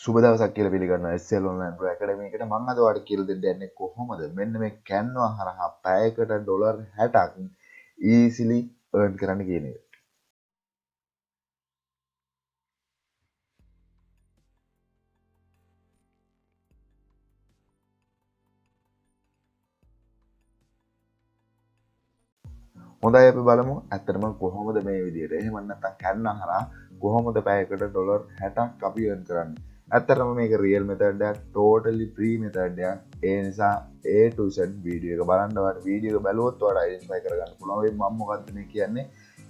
සුබ දවසක් කියලා පිළිගන්නවා SL online pro academy එකට. මම අද ඔයාලට කියලා දෙන්න යන්නේ කොහොමද මෙන්න මේ canva හරහා පැයකට ඩොලර් 60ක් easily earn කරන්න කියන එක. හොඳයි අපි බලමු ඇත්තටම කොහොමද මේ විදිහට. එහෙම නැත්නම් canva හරහා කොහොමද පැයකට ඩොලර් 60ක් අපි earn කරන්නේ. ඇත්තටම මේක real method එකක්, totally free method එකක්. ඒ නිසා A to Z වීඩියෝ එක බලන්න. ඔයාලට වීඩියෝ එක බලුවොත් ඔයාලට identify කරගන්න පුළුවන් වෙයි මම මොකද්ද මේ කියන්නේ.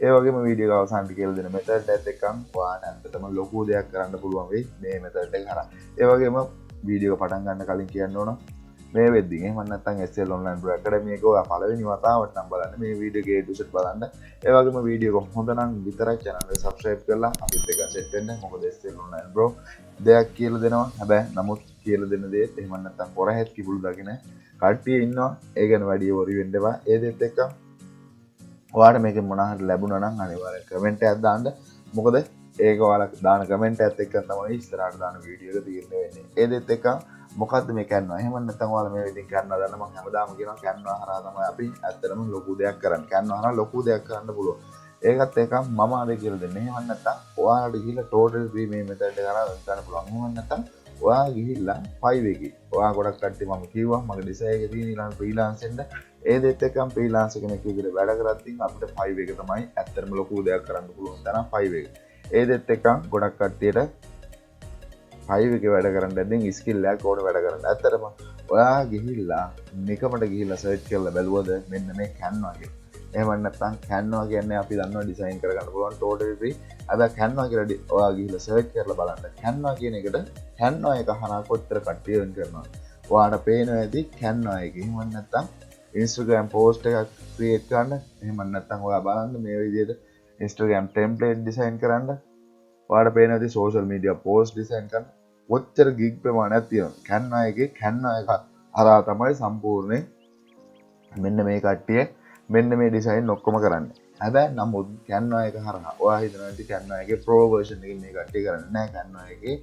ඒ වගේම වීඩියෝ එක අවසානට කියලා දෙන method එකත් එක්කම ඔයාලට ඇත්තටම ලොකු දෙයක් කරන්න පුළුවන් වෙයි මේ method එක හරහා. ඒ වගේම වීඩියෝ එක පටන් ගන්න කලින් කියන්න ඕන මේ වෙද්දි එහෙම නැත්නම් SL online pro academy එක ඔයා පළවෙනි වතාවට නම් බලන්න මේ වීඩියෝ එක A to Z බලන්න. ඒ වගේම වීඩියෝ එක හොඳ නම් විතරයි channel එක subscribe කරලා අපිත් එක්ක set වෙන්න. මොකද SL online pro දෙයක් කියලා දෙනවා. හැබැයි නමුත් කියලා දෙන දේත් එහෙම නැත්නම් පොරහෙත් කිඹුල් දකින කට්ටිය ඉන්නවා. ඒ ගැන වැඩි වොරි වෙන්න එපා. ඒ දෙත් එක්ක ඔයාලට මේකෙන් මොනවා හරි ලැබුණා නම් අනිවාර්යෙන් කමෙන්ට් එකක් දාන්න. මොකද ඒක ඔයාලා දාන කමෙන්ට් එකත් එක්ක තමයි ඉස්සරහට දාන වීඩියෝ එක තීරණය වෙන්නේ. ඒ දෙත් එක්ක මොකද්ද මේ canva? එහෙම නැත්නම් ඔයාලා මේ විදිහින් canva දාන්න මම හැමදාම කියනවා canva හරහා තමයි අපි ඇත්තටම ලොකු දෙයක් කරන්නේ. canva හරහා ලොකු දෙයක් කරන්න පුළුවන්. ඒකත් එක මම අද කියලා දෙන්නේ. එහෙම නැත්නම් ඔයාලට ගිහිල්ලා total free මේ method එක කරා ගන්න පුළුවන්. එහෙම නැත්නම් ඔයා ගිහිල්ලා 5 එකේ ඔයා ගොඩක් කට්ටිය මම කිව්වා මගේ ඩිසයින් එකේ තියෙන ඊළඟ ෆ්‍රීලාන්ස් එන්න ඒ දෙත් එක්කම ෆ්‍රීලාන්ස් කෙනෙක් විදිහට වැඩ කරද්දී අපිට 5 එක තමයි ඇත්තටම ලොකු දෙයක් කරන්න පුළුවන් තරම් 5 එක. ඒ දෙත් එක්කම ගොඩක් කට්ටියට 5 එකේ වැඩ කරන්න දැන් ස්කිල් එකක් ඕන වැඩ කරන්න. ඇත්තටම ඔයා ගිහිල්ලා නිකමට ගිහිල්ලා සර්ච් කරලා බැලුවද මෙන්න මේ canva එක. එහෙම නැත්නම් canva කියන්නේ අපි දන්නවා ඩිසයින් කරගන්න පුළුවන් totally free. අද canva කියලා ඔයා ගිහිල්ලා සර්ච් කරලා බලන්න. canva කියන එකට canva එක හරහා කොච්චර කට්ටිය earn කරනවද? ඔයාලට පේනවා ඇති canva එකේ. එහෙම නැත්නම් Instagram post එකක් create කරන්න. එහෙම නැත්නම් ඔයා බලන්න මේ විදිහට Instagram template design කරන්න. ඔයාලට පේනවා ඇති social media post design කරන්න. ඔච්චර gig ප්‍රමාණයක් තියෙනවා. canva එකේ canva එක හරහා තමයි සම්පූර්ණයෙන් මෙන්න මේ කට්ටිය මෙන්න මේ ඩිසයින් ඔක්කොම කරන්නේ. හැබැයි නමුත් canva එක හරහා ඔයා හිතනවා ඉතින් canva එකේ pro version එකකින් මේ කට්ටිය කරන්නේ නැහැ. canva එකේ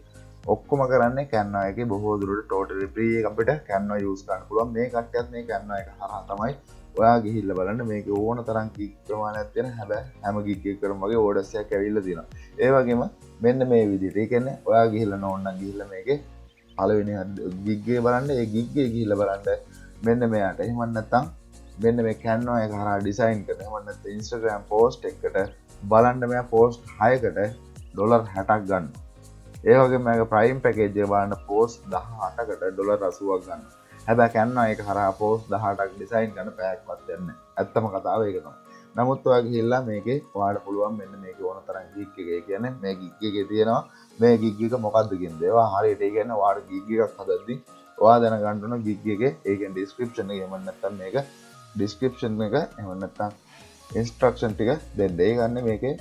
ඔක්කොම කරන්නේ canva එකේ බොහෝ දුරට totally free එක අපිට canva use කරන්න පුළුවන්. මේ කට්ටියත් මේ canva එක හරහා තමයි ඔයා ගිහිල්ලා බලන්න මේකේ ඕන තරම් gig ප්‍රමාණයක් තියෙන. හැබැයි හැම gig එකකටම වගේ orders එකක් ඇවිල්ලා තියෙනවා. ඒ වගේම මෙන්න මේ විදිහට. ඒ කියන්නේ ඔයා ගිහිල්ලා නෝන්නම් ගිහිල්ලා මේකේ පළවෙනි gig එක බලන්න. ඒ gig එක ගිහිල්ලා බලන්න මෙන්න මෙයාට. එහෙම නැත්නම් මෙන්න මේ canva එක හරහා ඩිසයින් කරන එහෙම නැත්නම් Instagram post එකකට බලන්න මෙයා post 6කට ඩොලර් 60ක් ගන්නවා. ඒ වගේම මේක prime package එක බලන්න post 18කට ඩොලර් 80ක් ගන්නවා. හැබැයි canva එක හරහා post 18ක් ඩිසයින් කරන පැයක්වත් යන්නේ නැහැ. ඇත්තම කතාව ඒක තමයි. නමුත් ඔයා ගිහිල්ලා මේකේ ඔයාලට පුළුවන් මෙන්න මේකේ ඕන තරම් gig එක. ඒ කියන්නේ මේ gig එකේ තියෙනවා මේ gig එක මොකද්ද කියන දේ. ඒවා හරියට ඒ කියන්නේ ඔයාලට gig එකක් හදද්දී ඔයා දැනගන්න ඕන gig එකේ ඒ කියන්නේ description එක එහෙම නැත්නම් මේක description එක එහෙම නැත්නම් instruction ටික දෙන්න. ඒ ගන්න මේකේ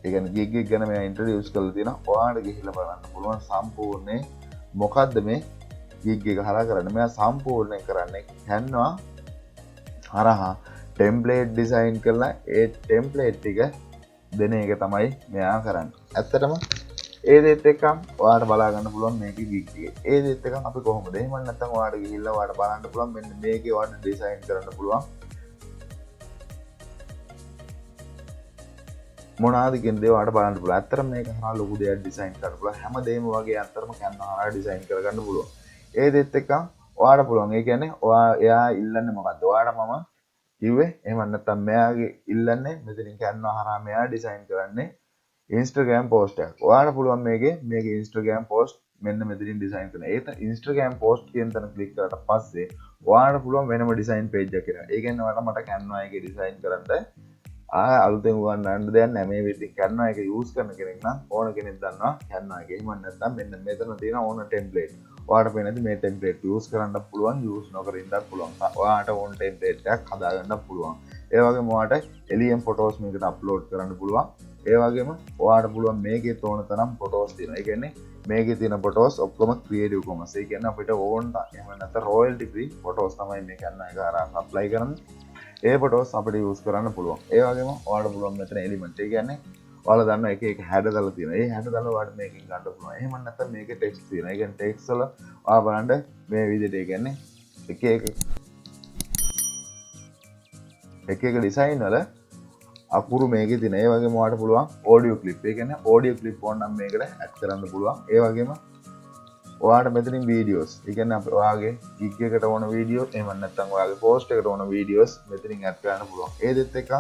ඒ කියන්නේ gig එක ගැන මම introduce කරලා තියෙනවා. ඔයාලට ගිහිල්ලා බලන්න පුළුවන් සම්පූර්ණයෙන් මොකද්ද මේ gig එක හරහා කරන්නේ. මම සම්පූර්ණයෙන් කරන්නේ canva හරහා template design කරලා ඒ template ටික දෙන එක තමයි මෙයා කරන්නේ. ඇත්තටම ඒ දෙත් එක්කම ඔයාලට බලා ගන්න පුළුවන් මේකේ gig එක. ඒ දෙත් එක්කම අපි කොහොමද? එහෙම නැත්නම් ඔයාලට ගිහිල්ලා ඔයාලට බලන්න පුළුවන් මෙන්න මේකේ ඔයාලට ඩිසයින් කරන්න පුළුවන්. මොනවාද කියන දේ ඔයාලට බලන්න පුළුවන්. ඇත්තටම මේක හරහා ලොකු දෙයක් ඩිසයින් කරන්න පුළුවන්. හැමදේම වගේ ඇත්තටම canva හරහා ඩිසයින් කරගන්න පුළුවන්. ඒ දෙත් එක්කම ඔයාලට පුළුවන්. ඒ කියන්නේ එයා ඉල්ලන්නේ මොකද්ද? ඔයාලට මම කිව්වේ එහෙම නැත්නම් මෙයාගේ ඉල්ලන්නේ මෙතනින් canva හරහා මෙයා ඩිසයින් කරන්නේ Instagram post එකක්. ඔයාලට පුළුවන් මේකේ Instagram post මෙන්න මෙතනින් ඩිසයින් කරන්න. ඒක Instagram post කියන තැන ක්ලික් කරලා පස්සේ ඔයාලට පුළුවන් වෙනම ඩිසයින් page එකක් කරන්න. ඒ කියන්නේ ඔයාලට මට canva එකේ ඩිසයින් කරන්න අලුතෙන් උගන්වන්න දෙයක් නැහැ. මේ විදිහට canva එක use කරන කෙනෙක් නම් ඕන කෙනෙක් දන්නවා canva එක. එහෙම නැත්නම් මෙන්න මෙතන තියෙන ඕන template. ඔයාලට පේනද මේ template use කරන්න පුළුවන්, use නොකර ඉන්නත් පුළුවන්. ඔයාලට ඕන template එකක් හදාගන්න පුළුවන්. ඒ වගේම ඔයාලට alien photos මේකට upload කරන්න පුළුවන්. ඒ වගේම ඔයාලට පුළුවන් මේකේ තෝරන තරම් photos තියෙනවා. ඒ කියන්නේ මේකේ තියෙන photos ඔක්කොම creative commons. ඒ කියන්නේ අපිට ඕන එහෙම නැත්නම් royalty free photos තමයි මේ canva එක හරහා apply කරන්නේ. ඒ photos අපිට use කරන්න පුළුවන්. ඒ වගේම ඔයාලට පුළුවන් මෙතන element. ඒ කියන්නේ ඔයාලා දන්නවා එක එක හැඩ දාලා තියෙනවා. ඒ හැඩ දාලා ඔයාලට මේකෙන් ගන්න පුළුවන්. එහෙම නැත්නම් මේකේ ටෙක්ස්ට් තියෙනවා. ඒ කියන්නේ ටෙක්ස්ට් වල ඔයා බලන්න මේ විදිහට ඒ කියන්නේ එක එක ඩිසයින් වල අකුරු මේකේ තියෙන. ඒ වගේම ඔයාලට පුළුවන් ඔඩියෝ ක්ලිප්. ඒ කියන්නේ ඔඩියෝ ක්ලිප් ඕන නම් මේකට ඇඩ් කරන්න පුළුවන්. ඒ වගේම ඔයාලට මෙතනින් වීඩියෝස්. ඒ කියන්නේ ඔයාගේ ගිග් එකට ඕන වීඩියෝ එහෙම නැත්නම් ඔයාගේ පෝස්ට් එකට ඕන වීඩියෝස් මෙතනින් ඇඩ් කරන්න පුළුවන්. ඒ දෙත් එක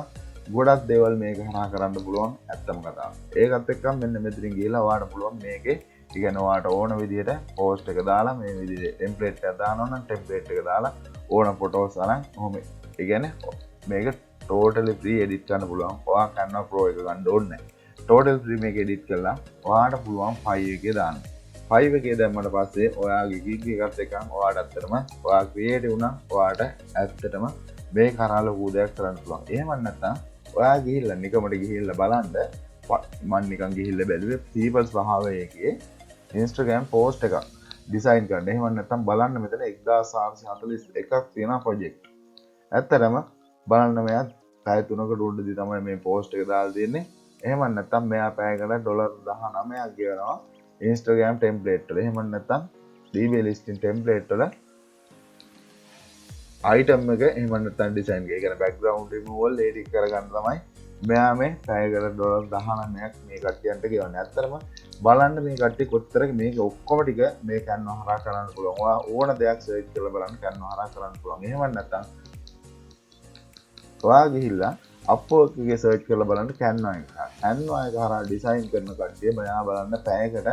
ගොඩක් දේවල් මේක හරහා කරන්න පුළුවන් ඇත්තම කතාව. ඒකත් එක්ක මෙන්න මෙතනින් ගිහලා ඔයාලට පුළුවන් මේකේ ඒ කියන්නේ ඔයාලට ඕන විදිහට පෝස්ට් එක දාලා මේ විදිහට ටෙම්ප්ලේට් එකක් දානවා නම් ටෙම්ප්ලේට් එක දාලා ඕන ෆොටෝස් අරන් ඔහොම ඒ කියන්නේ මේක totally free edit කරන්න පුළුවන්. ඔයා Canva Pro එක ගන්න ඕනේ නැහැ. Total free මේක edit කරලා ඔයාලට පුළුවන් 5 එකේ දාන්න. 5 එකේ දැම්මට පස්සේ ඔයාගේ gig එකත් එක්ක ඔයාලට ඇත්තටම ඔයා creative වුණා ඔයාලට ඇත්තටම මේ කරා ලොකු දෙයක් කරන්න පුළුවන්. එහෙම නැත්නම් ඔයා ගිහිල්ලා නිකමට ගිහිල්ලා බලන්න මම නිකන් ගිහිල්ලා බැලුවේ people's Bahaway එකේ Instagram post එකක් ඩිසයින් කරන්න. එහෙම නැත්නම් බලන්න මෙතන 1441ක් තියෙන project. ඇත්තටම බලන්න මෙයා පැය 3කට උඩදී තමයි මේ post එක දාලා තියෙන්නේ. එහෙම නැත්නම් මෙයා පැයකට $19ක් ගෙවනවා Instagram template වල. එහෙම නැත්නම් DB listing template වල item එක එහෙම නැත්නම් design එක. ඒ කියන්නේ background removal edit කරගන්න තමයි මෙයා මේ පැයකට $19ක් මේ කට්ටියන්ට ගෙවන්නේ. ඇත්තටම බලන්න මේ කට්ටිය කොච්චර මේක ඔක්කොම ටික මේ Canva හරහා කරන්න පුළුවන්. ඔයා ඕන දෙයක් search කරලා බලන්න Canva හරහා කරන්න පුළුවන්. එහෙම නැත්නම් ඔයා ගිහිල්ලා Upwork එකේ search කරලා බලන්න Canva එක. Canva එක හරහා design කරන කට්ටිය මෙයා බලන්න පැයකට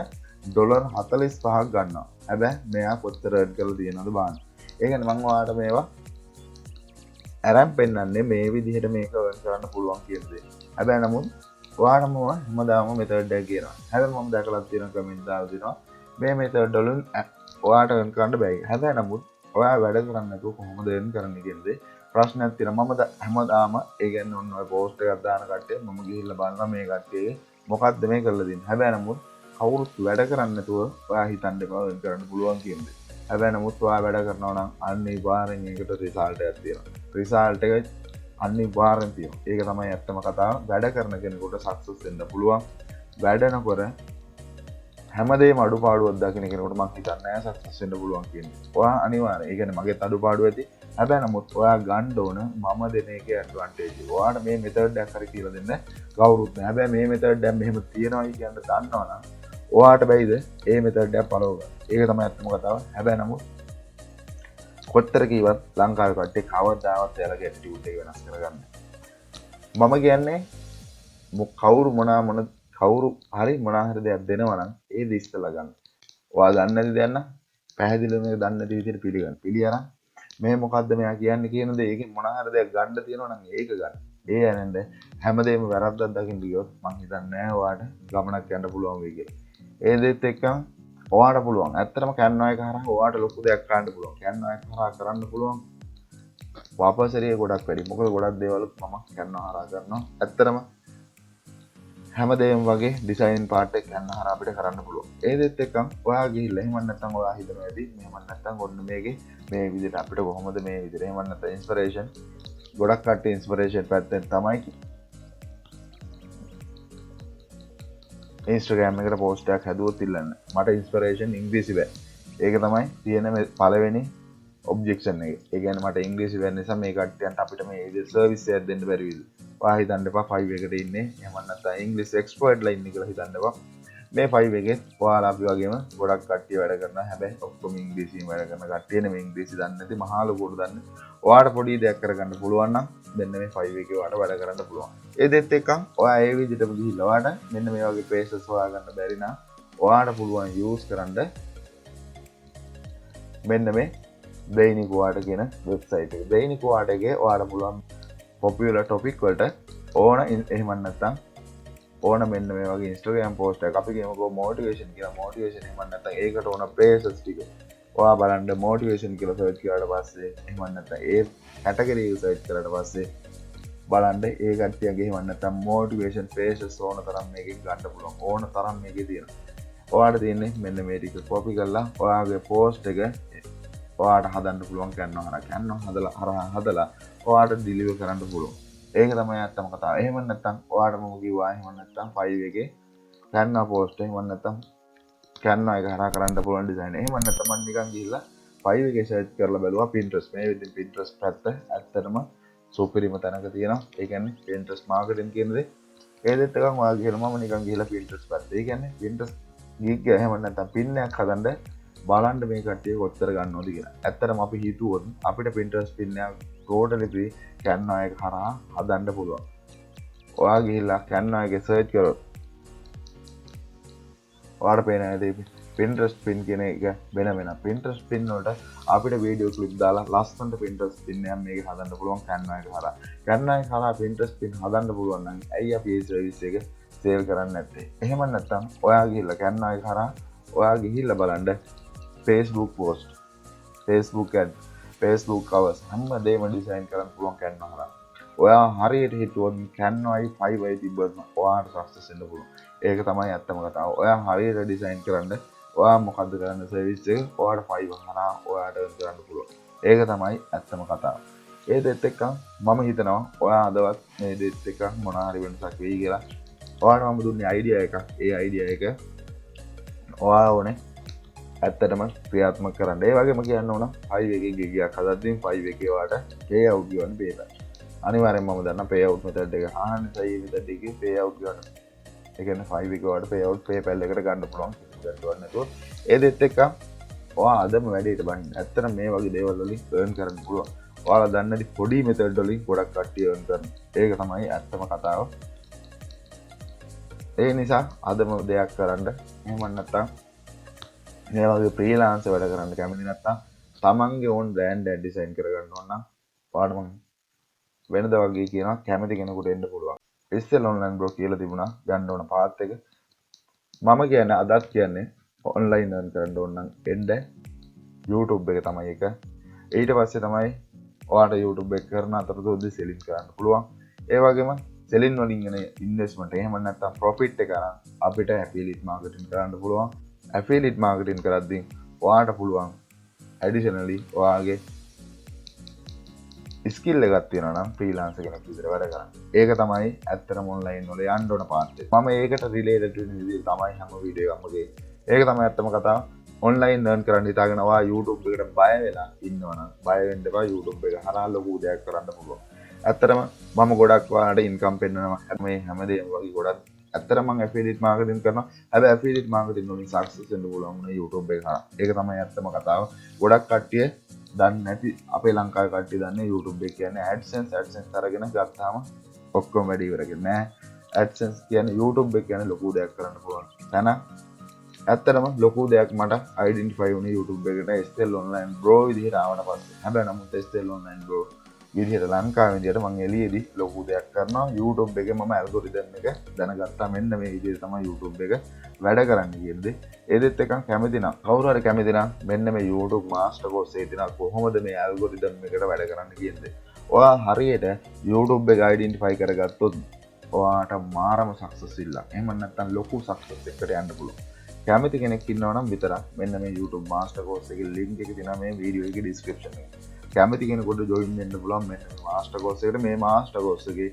$45ක් ගන්නවා. හැබැයි මෙයා කොච්චර earn කරලා තියෙනවද බලන්න. ඒ කියන්නේ මම ඔයාලට මේවා අරන් පෙන්නන්නේ මේ විදිහට මේක earn කරන්න පුළුවන් කියන දේ. හැබැයි නමුත් ඔයාලම හැමදාම method එක කියනවා. හැබැයි මම දැකලා තියෙන කමෙන්ට් දාලා දෙනවා මේ method වලින් ඔයාලට earn කරන්න බෑ. හැබැයි නමුත් ඔයා වැඩ කරන්නේ නැතුව කොහොමද earn කරන්නේ කියන දේ ප්‍රශ්නයක් තියෙනවා. මම හැමදාම ඒ කියන්නේ ඔන්න ඔය post එකක් දාන කට්ටිය මම ගිහිල්ලා බලනවා මේ කට්ටියගේ මොකක්ද මේ කරලා දෙන්නේ. හැබැයි නමුත් කවුරුත් වැඩ කරන්නේ නැතුව ඔයා හිතන්න එපා earn කරන්න පුළුවන් කියන දේ. හැබැයි නමුත් ඔයා වැඩ කරනවා නම් අනිවාර්යෙන් ඒකට රිසල්ට් එකක් තියෙනවා. රිසල්ට් එක අනිවාර්යෙන් තියෙනවා. ඒක තමයි ඇත්තම කතාව. වැඩ කරන කෙනෙකුට සක්සස් වෙන්න පුළුවන්. වැඩ නොකර හැමදේම අඩුපාඩුවක් දකින්න කෙනෙකුට මම හිතන්නේ නැහැ සක්සස් වෙන්න පුළුවන් කියන්නේ. ඔයා අනිවාර්යෙන් ඒ කියන්නේ මගේත් අඩුපාඩු ඇති. හැබැයි නමුත් ඔයා ගන්න ඕන මම දෙන එකේ ඇඩ්වාන්ටේජ් එක. ඔයාට මේ මෙතඩ් එකක් හරි කියලා දෙන්න කවුරුත් නැහැ. හැබැයි මේ මෙතඩ් එක මෙහෙම තියෙනවායි කියන දන්නවනම් ඔයාට බැයිද ඒ මෙතඩ් එක follow කරන්න. ඒක තමයි ඇත්තම කතාව. හැබැයි නමුත් කොච්චර කිව්වත් ලංකාවේ කට්ටිය කවදාවත් එයාලගේ ඇටිටියුඩ් එක වෙනස් කරගන්න. මම කියන්නේ කවුරු හරි මොනා හරි දෙයක් දෙනවා නම් ඒ දේ ඉස්සලා ගන්න. ඔයා දන්නේ නැති දෙයක් නම් පැහැදිලිව මේක දන්නේ නැති විදිහට පිළිගන්න. පිළියරන් මේ මොකද්ද මෙයා කියන්නේ කියන දේ ඒකෙන් මොනා හරි දෙයක් ගන්න තියෙනවා නම් ඒක ගන්න. ඒ ඇරෙන්ද හැමදේම වැරද්දක් දකින්න ගියොත් මං හිතන්නේ නැහැ ඔයාට ගමනක් යන්න පුළුවන් වෙයි කියලා. ඒ දෙත් එක්කම ඔයාට පුළුවන්. ඇත්තටම Canva එක හරහා ඔයාට ලොකු දෙයක් කරන්න පුළුවන්. Canva එක හරහා කරන්න පුළුවන්. වාපසරිය ගොඩක් වැඩි. මොකද ගොඩක් දේවල් මම Canva හරහා කරනවා. ඇත්තටම හැමදේම වගේ ඩිසයින් පාර්ට් එක Canva හරහා අපිට කරන්න පුළුවන්. ඒ දෙත් එක්කම ඔයා ගිහිල්ලා එහෙම නැත්නම් ඔයා හිතනවා ඇති. එහෙම නැත්නම් ඔන්න මේකේ මේ විදිහට අපිට කොහොමද මේ විදිහට එහෙම නැත්නම් ඉන්ස්පිරේෂන් ගොඩක් කට්ටිය ඉන්ස්පිරේෂන් පැත්තෙන් තමයි Instagram එකට post එකක් හැදුවොත් ඉල්ලන්න. මට ඉන්ස්පිරේෂන් ඉංග්‍රීසි බෑ. ඒක තමයි තියෙන පළවෙනි ඔබ්ජෙක්ෂන් එක. ඒ කියන්නේ මට ඉංග්‍රීසි බැරි නිසා මේ කට්ටියන්ට අපිට මේ විදිහට සර්විස් එකක් දෙන්න බැරි විදිහ. ඔයා හිතන්න එපා 5 එකට ඉන්නේ. එහෙම නැත්නම් ඉංග්‍රීසි එක්ස්පර්ට් ලා ඉන්නේ කියලා හිතන්න එපා. මේ 5 එකේ ඔයාලා අපි වගේම ගොඩක් කට්ටිය වැඩ කරනවා. හැබැයි ඔක්කොම ඉංග්‍රීසියෙන් වැඩ කරන කට්ටිය නෙමෙයි ඉංග්‍රීසි දන්නේ නැති මහා ලොකුට දන්නේ. ඔයාට පොඩි දෙයක් කරගන්න පුළුවන් නම් මෙන්න මේ 5 එකේ ඔයාට වැඩ කරන්න පුළුවන්. ඒ දෙත් එක්කම ඔයා ඒ විදිහටම ගිහිල්ලා ඔයාට මෙන්න මේ වගේ pages හොයාගන්න බැරි නම් ඔයාට පුළුවන් use කරන්න මෙන්න මේ දෛනික වාට කියන වෙබ්සයිට් එක. දෛනික වාට එකේ ඔයාට පුළුවන් popular topic වලට ඕන එහෙම නැත්නම් ඕන මෙන්න මේ වගේ Instagram post එකක් අපි කියමුකෝ motivation කියලා. motivation එහෙම නැත්නම් ඒකට ඕන pages ටික ඔයා බලන්න motivation කියලා search කරාට පස්සේ එහෙම නැත්නම් ඒ category එක search කරාට පස්සේ බලන්න ඒ කට්ටියගේ එහෙම නැත්නම් motivation pages ඕන තරම් මේකෙන් ගන්න පුළුවන්. ඕන තරම් මේකේ තියෙනවා. ඔයාට තියෙන්නේ මෙන්න මේ ටික copy කරලා ඔයාගේ post එක ඔයාට හදන්න පුළුවන් Canva හරහා. Canva හදලා ඔයාට deliver කරන්න පුළුවන්. ඒක තමයි ඇත්තම කතාව. එහෙම නැත්නම් ඔයාලට මම කිව්වා එහෙම නැත්නම් 5 එකේ Canva post එහෙම නැත්නම් Canva එක හරහා කරන්න පුළුවන් ඩිසයින්. එහෙම නැත්නම් මම නිකන් ගිහිල්ලා 5 එකේ සර්ච් කරලා බැලුවා Pinterest. මේ විදිහින් Pinterest පැත්ත ඇත්තටම සුපිරිම තැනක තියෙනවා. ඒ කියන්නේ Pinterest marketing කියන දේ. ඒ දෙත් එකක් ඔයාලා ගිහලා මම නිකන් ගිහිල්ලා Pinterest පැත්ත. ඒ කියන්නේ Pinterest ගිග් එහෙම නැත්නම් පින් එකක් හදන්න බලන්න මේ කට්ටිය කොච්චර ගන්නවද කියලා. ඇත්තටම අපි හිතුවොත් අපිට Pinterest පින් එකක් totally free Canva එක හරහා හදන්න පුළුවන්. ඔයා ගිහිල්ලා Canva එකේ සර්ච් කරොත් ඔයාලට පේන ඇති Pinterest pin කියන එක වෙන Pinterest pin වලට අපිට වීඩියෝ ක්ලිප් දාලා ලස්සනට Pinterest pin එකක් මේක හදන්න පුළුවන් Canva එක හරහා. Canva එක හරහා Pinterest pin හදන්න පුළුවන් නම් ඇයි අපි මේ සර්විස් එක සේල් කරන්නේ නැත්තේ? එහෙම නැත්නම් ඔයා ගිහිල්ලා Canva එක හරහා ඔයා ගිහිල්ලා බලන්න Facebook post, Facebook ad, Facebook covers හැමදේම ඩිසයින් කරන්න පුළුවන් Canva හරහා. ඔයා හරියට හිතුවොත් Canva 5 තිබ්බොත් ඔයාට සක්සස් වෙන්න පුළුවන්. ඒක තමයි ඇත්තම කතාව. ඔයා හරියට ඩිසයින් කරන්න ඔයා මොකද්ද කරන්න සර්විස් එක ඔයාට 5 හරහා ඔයාට earn කරන්න පුළුවන්. ඒක තමයි ඇත්තම කතාව. ඒ දෙත් එක්ක මම හිතනවා ඔයා අදවත් මේ දෙත් එක්ක මොන හරි වෙනසක් වෙයි කියලා. ඔයාට මම දුන්නේ අයිඩියා එකක්. ඒ අයිඩියා එක ඔයා ඕනේ ඇත්තටම ක්‍රියාත්මක කරන්න. ඒ වගේම කියන්න ඕන 5 එකේ ගිගයක් හදද්දී 5 එකේ ඔයාට pay out ගියවන්න බේරයි. අනිවාර්යෙන්ම මම දන්නා pay out method එක අහන්න සයි method එකේ pay out ගන්න. ඒ කියන්නේ 5 එක ඔයාලට pay out PayPal එකට ගන්න පුළුවන් ගන්නවත් නැතුව. ඒ දෙත් එක්ක ඔයා අදම වැඩේට බහින්න. ඇත්තටම මේ වගේ දේවල් වලින් earn කරන්න පුළුවන්. ඔයාලා දන්නේ නැති පොඩි method වලින් ගොඩක් කට්ටිය earn කරනවා. ඒක තමයි ඇත්තම කතාව. ඒ නිසා අදම දෙයක් කරන්න. එහෙම නැත්නම් මේ වගේ freelancer වැඩ කරන්න කැමති නැත්නම් තමන්ගේ own brand එක design කරගන්න ඕන නම් ඔයාලට මම වෙනදා වගේ කියනවා කැමති කෙනෙකුට එන්න පුළුවන්. ඉස්සෙල් online bro කියලා තිබුණා ගන්න ඕන පාත් එක. මම කියන්නේ අදත් කියන්නේ online earn කරන්න ඕන නම් එන්න YouTube එක තමයි එක. ඊට පස්සේ තමයි ඔයාලට YouTube එක කරන අතරතුරදී selling කරන්න පුළුවන්. ඒ වගේම selling වලින් එන investment එහෙම නැත්නම් profit එක අරන් අපිට affiliate marketing කරන්න පුළුවන්. affiliate marketing කරද්දී ඔයාලට පුළුවන් additionally ඔයාගේ ස්කිල් එකක් තියෙනවා නම් ෆ්‍රීලාන්සර් කෙනෙක් විදිහට වැඩ කරන්න. ඒක තමයි ඇත්තටම ඔන්ලයින් වල යන්න ඕන පාර්ට් එක. මම ඒකට රිලේටඩ් වෙන විදිහට තමයි හැම වීඩියෝ එකක්ම ගේන්නේ. ඒක තමයි ඇත්තම කතාව. ඔන්ලයින් earn කරන්න හිතාගෙන ඔයා YouTube එකට බය වෙලා ඉන්නවනම් බය වෙන්න එපා. YouTube එක හරහා ලොකු දෙයක් කරන්න පුළුවන්. ඇත්තටම මම ගොඩක් ඔයාලට ඉන්කම් පෙන්නනවා. හැමදේම වගේ ගොඩක් ඇත්තටම මම affiliate marketing කරනවා. හැබැයි affiliate marketing වලින් success වෙන්න පුළුවන් වුණා YouTube එක හරහා. ඒක තමයි ඇත්තම කතාව. ගොඩක් කට්ටිය දන්නේ නැති අපේ ලංකාවේ කට්ටිය දන්නේ YouTube එක කියන්නේ AdSense අරගෙන ගත්තාම ඔක්කොම වැඩි ඉවර කියන්නේ නෑ. AdSense කියන්නේ YouTube එක කියන්නේ ලොකු දෙයක් කරන්න පුළුවන්. තන ඇත්තටම ලොකු දෙයක් මට identify වුණේ YouTube එකට SL online bro විදිහට ආවට පස්සේ. හැබැයි නමුත් SL online bro විදිහට ලංකාවේ විදිහට මම එළියේදී ලොකු දෙයක් කරනවා. YouTube එකේ මම algorithm එක දැනගත්තා. මෙන්න මේ විදිහට තමයි YouTube එක වැඩ කරන්න කියන්නේ. ඒ දෙත් එකක් කැමති නම් කවුරු හරි කැමති නම් මෙන්න මේ YouTube master course එකේ තියෙන කොහොමද මේ algorithm එකට වැඩ කරන්න කියන්නේ. ඔයා හරියට YouTube එක identify කරගත්තොත් ඔයාට මාරම success ඉල්ලක්. එහෙම නැත්නම් ලොකු success එකකට යන්න පුළුවන්. කැමති කෙනෙක් ඉන්නවා නම් විතරක් මෙන්න මේ YouTube master course එකේ link එක තියෙනවා මේ වීඩියෝ එකේ description එකේ. කැමති කෙනෙකුට join වෙන්න පුළුවන් මෙන්න මේ master course එකට. මේ master course එකේ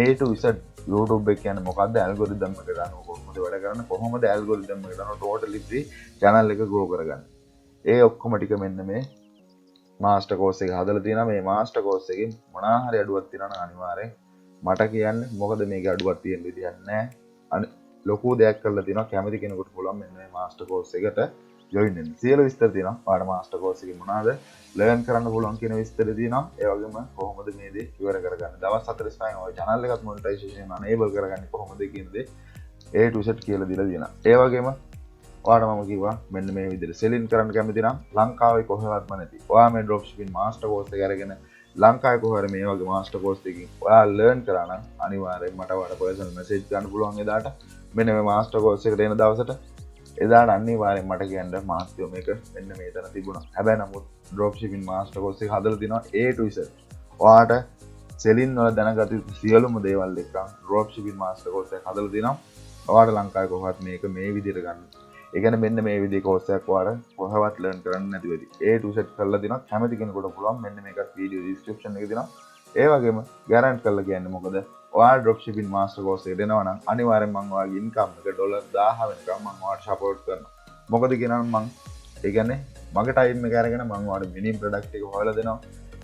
A to Z YouTube එක කියන්නේ මොකද්ද algorithm එක ගන්න කොහොමද වැඩ කරන්නේ කොහොමද algorithm එක ගන්න totally free channel එක grow කරගන්න. ඒ ඔක්කොම ටික මෙන්න මේ master course එක හදලා තියෙනවා. මේ master course එකේ මොනවා හරි අඩුවක් තියෙනවා නම් අනිවාර්යෙන් මට කියන්න. මොකද මේකේ අඩුවක් තියෙන විදියක් නැහැ. ලොකු දෙයක් කරලා තියෙනවා. කැමති කෙනෙකුට පුළුවන් මෙන්න මේ master course එකට join වෙන්න. සියලු විස්තර තියෙනවා. ඔයාලට master course එකේ මොනවාද learn කරන්න පුළුවන් කියන විස්තර තියෙනවා. ඒ වගේම කොහොමද මේ දේ ඉවර කරගන්නේ. දවස් 45න් ඔය channel එකත් monetization enable කරගන්නේ කොහොමද කියන දේ A to Z කියලා දීලා තියෙනවා. ඒ වගේම ඔයාලට මම කිව්වා මෙන්න මේ විදිහට selling කරන්න කැමති නම් ලංකාවේ කොහෙවත්ම නැති. ඔයා මේ dropshipping master course එක අරගෙන ලංකාවේ කොහේ හරි මේ වගේ master course එකකින් ඔයා learn කරා නම් අනිවාර්යෙන් මට ඔයාලට personal message ගන්න පුළුවන් එදාට. මෙන්න මේ master course එකට එන දවසට එදාට අනිවාර්යෙන් මට කියන්න මාස්ටර් මේක මෙන්න මේ තැන තිබුණා. හැබැයි නමුත් dropshipping master course එක හදලා තිනවා A to Z. ඔයාට selling වල දැනගත යුතු සියලුම දේවල් එක්ක dropshipping master course එක හදලා තිනවා. ඔයාට ලංකාවේ කොහොමත් මේක මේ විදිහට ගන්න. ඒ කියන්නේ මෙන්න මේ විදිහේ course එකක් ඔයාට කොහොමවත් learn කරන්න නැති වෙයි. A to Z කරලා තිනවා. කැමති කෙනෙකුට පුළුවන් මෙන්න මේකත් video description එකේ දෙනවා. ඒ වගේම ගැරන්ට් කරලා කියන්නේ මොකද? ඔයාලා ඩ්‍රොප් shipping master course එකට එනවා නම් අනිවාර්යෙන් මම ඔයාලගේ income එක $1000 වෙනකම් මම ඔයාලට support කරනවා. මොකද කියනනම් මම ඒ කියන්නේ මගේ ටයිම් එක අරගෙන මම ඔයාලට winning product එක හොයලා දෙනවා.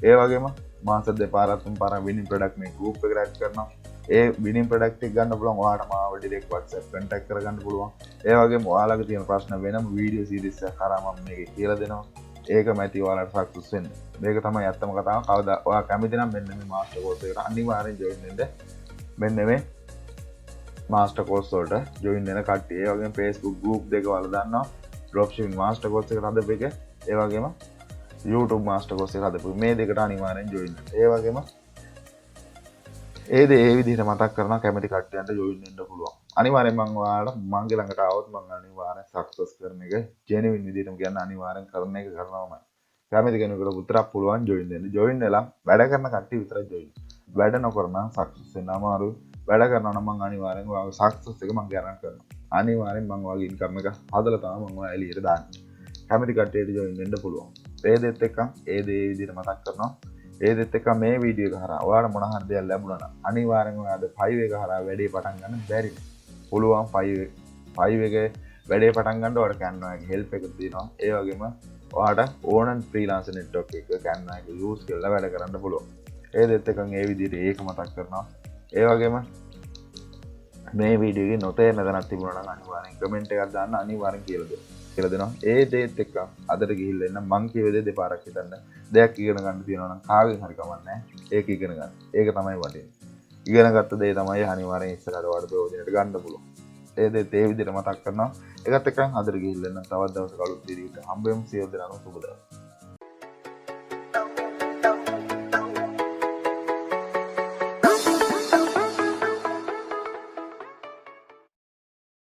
ඒ වගේම මාස දෙපාරක් තුන් පාරක් winning product මේ group එකට add කරනවා. ඒ winning product එක ගන්න පුළුවන් ඔයාලට මාව direct WhatsApp contact කරගන්න පුළුවන්. ඒ වගේම ඔයාලගේ තියෙන ප්‍රශ්න වෙනම video series එකක් කරා මම මේක කියලා දෙනවා. ඒක මැති ඔයාලට සක්සස් වෙන්න. මේක තමයි ඇත්තම කතාව. කවදා ඔයා කැමති නම් මෙන්න මේ මාස්ටර් කෝස් එකට අනිවාර්යෙන් ජොයින් වෙන්න. මෙන්න මේ මාස්ටර් කෝස් වලට ජොයින් වෙන කට්ටිය. ඒ වගේම Facebook group දෙක වල දාන්නවා. drop shipping master course එකට හදපු එක. ඒ වගේම YouTube master course එක හදපු මේ දෙකට අනිවාර්යෙන් ජොයින් වෙන්න. ඒ වගේම ඒ විදිහට මතක් කරනවා කැමති කට්ටියන්ට ජොයින් වෙන්න පුළුවන්. අනිවාර්යෙන් මම ඔයාලට මගේ ළඟට ආවොත් මම අනිවාර්යෙන් සක්සස් කරන එක ජෙනුවින් විදිහටම කියන්න අනිවාර්යෙන් කරන එක කරනවාමයි. කැමති කෙනෙකුට උතරක් පුළුවන් ජොයින් වෙන්න. ජොයින් වෙලා වැඩ කරන කට්ටිය විතරයි ජොයින්. වැඩ නොකරන සක්සස් වෙන්න අමාරුයි. වැඩ කරනවා නම් මම අනිවාර්යෙන් ඔයාගේ සක්සස් එක මම ගෑරන්ටි කරනවා. අනිවාර්යෙන් මම ඔයාගේ ඉන්කම් එක හදලා තමයි මම ඔයා එළියට දාන්නේ. කැමති කට්ටියට ජොයින් වෙන්න පුළුවන්. ඒ දෙත් එක්ක ඒ දේ විදිහට මතක් කරනවා. ඒ දෙත් එක්ක මේ වීඩියෝ එක හරහා ඔයාලට මොන හරි දෙයක් ලැබුණා නම් අනිවාර්යෙන් ඔයාද 5 එක හරහා වැඩේ පටන් ගන්න බැරි. පුළුවන් 5 එකේ වැඩේ පටන් ගන්න ඔයාලට Canva එකේ help එකක් තියෙනවා. ඒ වගේම ඔයාලට ඕනන් ෆ්‍රීලාන්සර් network එක Canva එක use කරලා වැඩ කරන්න පුළුවන්. ඒ දෙත් එක්ක මේ විදිහට ඒක මතක් කරනවා. ඒ වගේම මේ වීඩියෝ එකේ නොතේරෙන දැනක් තිබුණා නම් අනිවාර්යෙන් කමෙන්ට් එකක් දාන්න අනිවාර්යෙන් කියලා දෙනවා. ඒ දේත් එක්ක අදට ගිහිල්ලා එන්න මං කියව දේ දෙපාරක් හිතන්න. දෙයක් ඉගෙන ගන්න තියෙනවා නම් කාගෙන් හරි කමන්නේ. ඒක ඉගෙන ගන්න. ඒක තමයි වටින්නේ. ඉගෙන ගත්ත දේ තමයි අනිවාර්යෙන් ඉස්සරහට වඩ ප්‍රයෝජනයට ගන්න පුළුවන්. ඒ දේත් ඒ විදිහට මතක් කරනවා. ඒකත් එක්ක අදට ගිහිල්ලා එන්න තවත් දවසක අලුත් වීඩියෝ එකක් හම්බෙමු. සියලු දෙනාම සුබ දවසක්.